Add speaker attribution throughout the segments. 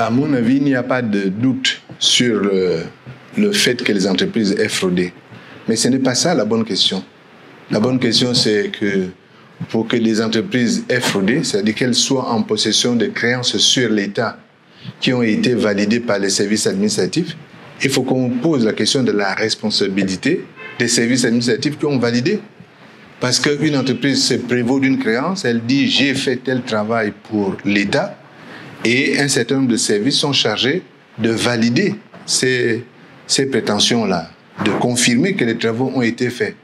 Speaker 1: À mon avis, il n'y a pas de doute sur le fait que les entreprises aient fraudé. Mais ce n'est pas ça la bonne question. La bonne question, c'est que pour que les entreprises aient fraudé, c'est-à-dire qu'elles soient en possession de créances sur l'État qui ont été validées par les services administratifs, il faut qu'on pose la question de la responsabilité des services administratifs qui ont validé. Parce qu'une entreprise se prévaut d'une créance, elle dit « j'ai fait tel travail pour l'État » et un certain nombre de services sont chargés de valider ces prétentions-là, de confirmer que les travaux ont été faits.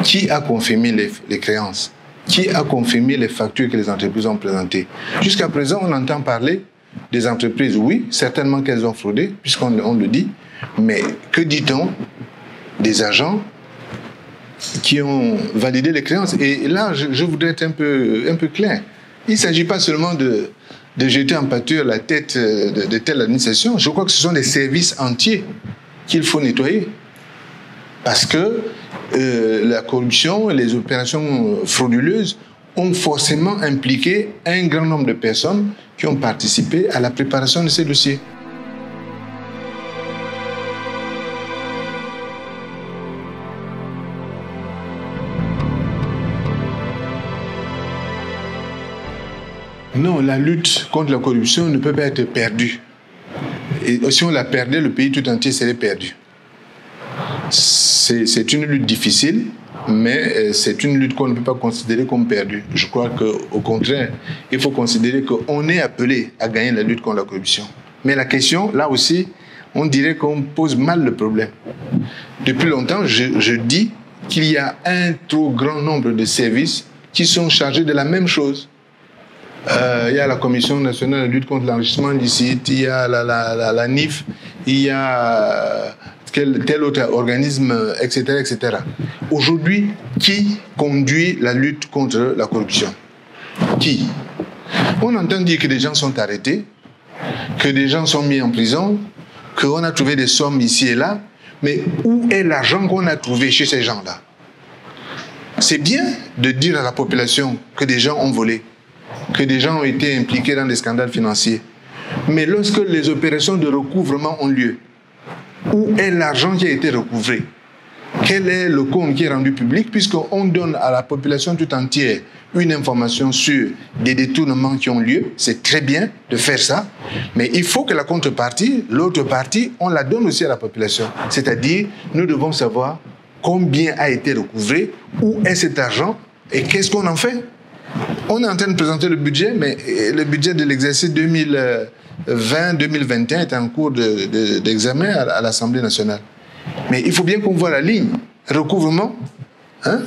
Speaker 1: Qui a confirmé les créances? Qui a confirmé les factures que les entreprises ont présentées? Jusqu'à présent, on entend parler des entreprises, oui, certainement qu'elles ont fraudé, puisqu'on le dit, mais que dit-on des agents qui ont validé les créances? Et là, je voudrais être un peu clair. Il ne s'agit pas seulement de jeter en pâture la tête de telle administration. Je crois que ce sont des services entiers qu'il faut nettoyer. Parce que la corruption et les opérations frauduleuses ont forcément impliqué un grand nombre de personnes qui ont participé à la préparation de ces dossiers. Non, la lutte contre la corruption ne peut pas être perdue. Et si on la perdait, le pays tout entier serait perdu. C'est une lutte difficile, mais c'est une lutte qu'on ne peut pas considérer comme perdue. Je crois qu'au contraire, il faut considérer qu'on est appelé à gagner la lutte contre la corruption. Mais la question, là aussi, on dirait qu'on pose mal le problème. Depuis longtemps, je dis qu'il y a un trop grand nombre de services qui sont chargés de la même chose. Il y a la Commission nationale de lutte contre l'enrichissement illicite, il y a la NIF, il y a tel autre organisme, etc., etc. Aujourd'hui, qui conduit la lutte contre la corruption? Qui? On entend dire que des gens sont arrêtés, que des gens sont mis en prison, qu'on a trouvé des sommes ici et là, mais où est l'argent qu'on a trouvé chez ces gens-là? C'est bien de dire à la population que des gens ont volé, que des gens ont été impliqués dans des scandales financiers. Mais lorsque les opérations de recouvrement ont lieu, où est l'argent qui a été recouvré? Quel est le compte qui est rendu public? Puisqu'on donne à la population tout entière une information sur des détournements qui ont lieu, c'est très bien de faire ça, mais il faut que la contrepartie, l'autre partie, on la donne aussi à la population. C'est-à-dire, nous devons savoir combien a été recouvré, où est cet argent et qu'est-ce qu'on en fait? On est en train de présenter le budget, mais le budget de l'exercice 2020-2021 est en cours d'examen à l'Assemblée nationale. Mais il faut bien qu'on voit la ligne. Recouvrement, hein,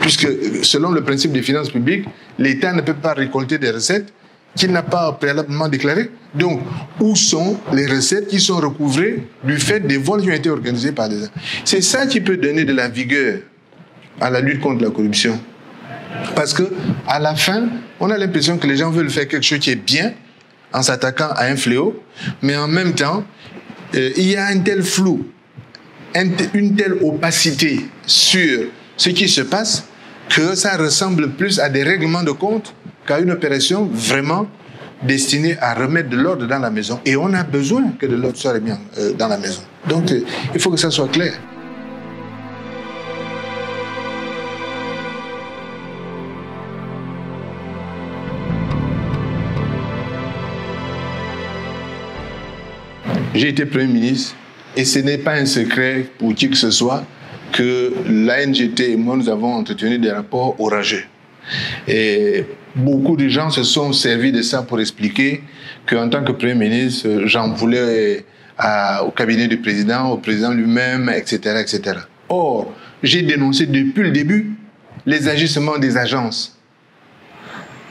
Speaker 1: puisque selon le principe des finances publiques, l'État ne peut pas récolter des recettes qu'il n'a pas préalablement déclarées. Donc, où sont les recettes qui sont recouvrées du fait des vols qui ont été organisés par des gens? C'est ça qui peut donner de la vigueur à la lutte contre la corruption. Parce qu'à la fin, on a l'impression que les gens veulent faire quelque chose qui est bien en s'attaquant à un fléau, mais en même temps, il y a un tel flou, une telle opacité sur ce qui se passe que ça ressemble plus à des règlements de compte qu'à une opération vraiment destinée à remettre de l'ordre dans la maison. Et on a besoin que de l'ordre soit remis dans la maison. Donc, il faut que ça soit clair. J'ai été Premier ministre et ce n'est pas un secret pour qui que ce soit que l'ANGT et moi, nous avons entretenu des rapports orageux. Et beaucoup de gens se sont servis de ça pour expliquer qu'en tant que Premier ministre, j'en voulais au cabinet du président, au président lui-même, etc., etc. Or, j'ai dénoncé depuis le début les agissements des agences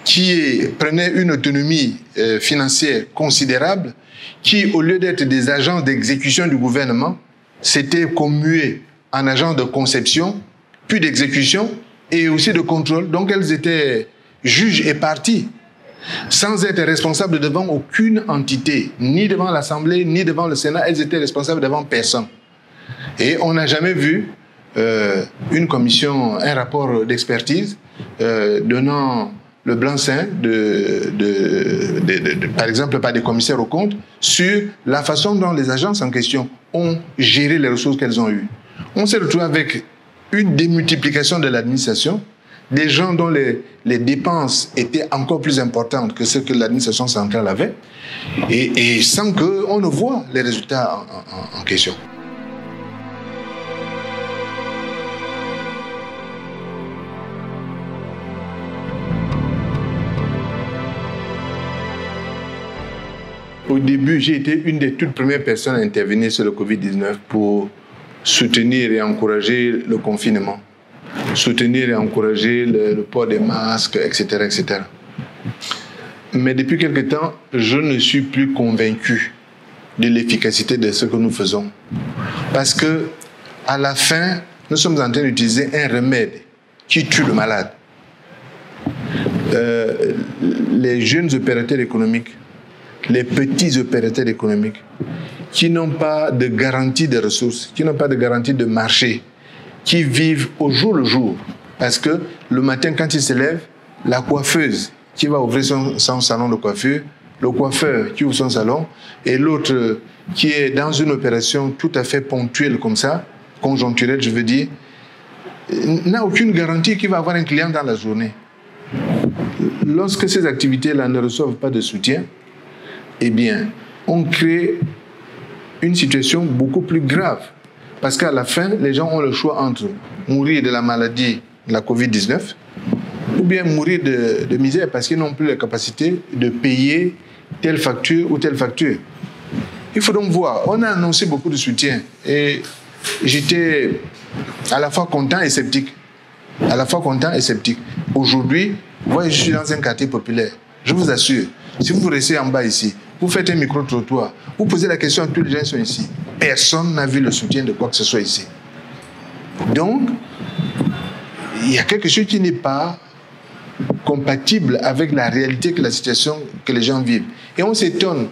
Speaker 1: qui prenaient une autonomie financière considérable, qui, au lieu d'être des agents d'exécution du gouvernement, s'étaient commués en agents de conception, puis d'exécution et aussi de contrôle. Donc elles étaient juges et parties, sans être responsables devant aucune entité, ni devant l'Assemblée, ni devant le Sénat. Elles étaient responsables devant personne. Et on n'a jamais vu une commission, un rapport d'expertise donnant le blanc-seing, par exemple, par des commissaires aux comptes, sur la façon dont les agences en question ont géré les ressources qu'elles ont eues. On s'est retrouvé avec une démultiplication de l'administration, des gens dont les dépenses étaient encore plus importantes que ce que l'administration centrale avait, et sans qu'on ne voit les résultats en question. Au début, j'ai été une des toutes premières personnes à intervenir sur le Covid-19 pour soutenir et encourager le confinement, soutenir et encourager le port des masques, etc., etc. Mais depuis quelque temps, je ne suis plus convaincu de l'efficacité de ce que nous faisons. Parce que, à la fin, nous sommes en train d'utiliser un remède qui tue le malade. Les jeunes opérateurs économiques, les petits opérateurs économiques qui n'ont pas de garantie de ressources, qui n'ont pas de garantie de marché, qui vivent au jour le jour. Parce que le matin, quand ils se lèvent, la coiffeuse qui va ouvrir son salon de coiffure, le coiffeur qui ouvre son salon, et l'autre qui est dans une opération tout à fait ponctuelle comme ça, conjoncturelle, je veux dire, n'a aucune garantie qu'il va avoir un client dans la journée. Lorsque ces activités-là ne reçoivent pas de soutien, eh bien, on crée une situation beaucoup plus grave. Parce qu'à la fin, les gens ont le choix entre mourir de la maladie, de la Covid-19, ou bien mourir de misère parce qu'ils n'ont plus la capacité de payer telle facture ou telle facture. Il faut donc voir. On a annoncé beaucoup de soutien et j'étais à la fois content et sceptique. À la fois content et sceptique. Aujourd'hui, vous voyez, je suis dans un quartier populaire. Je vous assure, si vous restez en bas ici, vous faites un micro-trottoir, vous posez la question à tous les gens qui sont ici. Personne n'a vu le soutien de quoi que ce soit ici. Donc, il y a quelque chose qui n'est pas compatible avec la réalité que la situation que les gens vivent. Et on s'étonne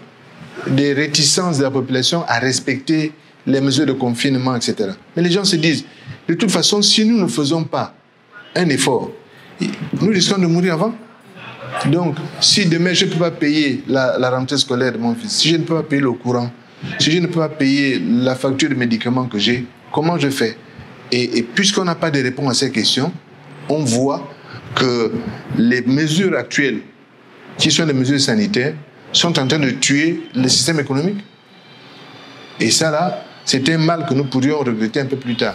Speaker 1: des réticences de la population à respecter les mesures de confinement, etc. Mais les gens se disent, de toute façon, si nous ne faisons pas un effort, nous risquons de mourir avant. Donc, si demain je ne peux pas payer la rentrée scolaire de mon fils, si je ne peux pas payer le courant, si je ne peux pas payer la facture de médicaments que j'ai, comment je fais? Et puisqu'on n'a pas de réponse à ces questions, on voit que les mesures actuelles, qui sont les mesures sanitaires, sont en train de tuer le système économique. Et ça, là, c'est un mal que nous pourrions regretter un peu plus tard.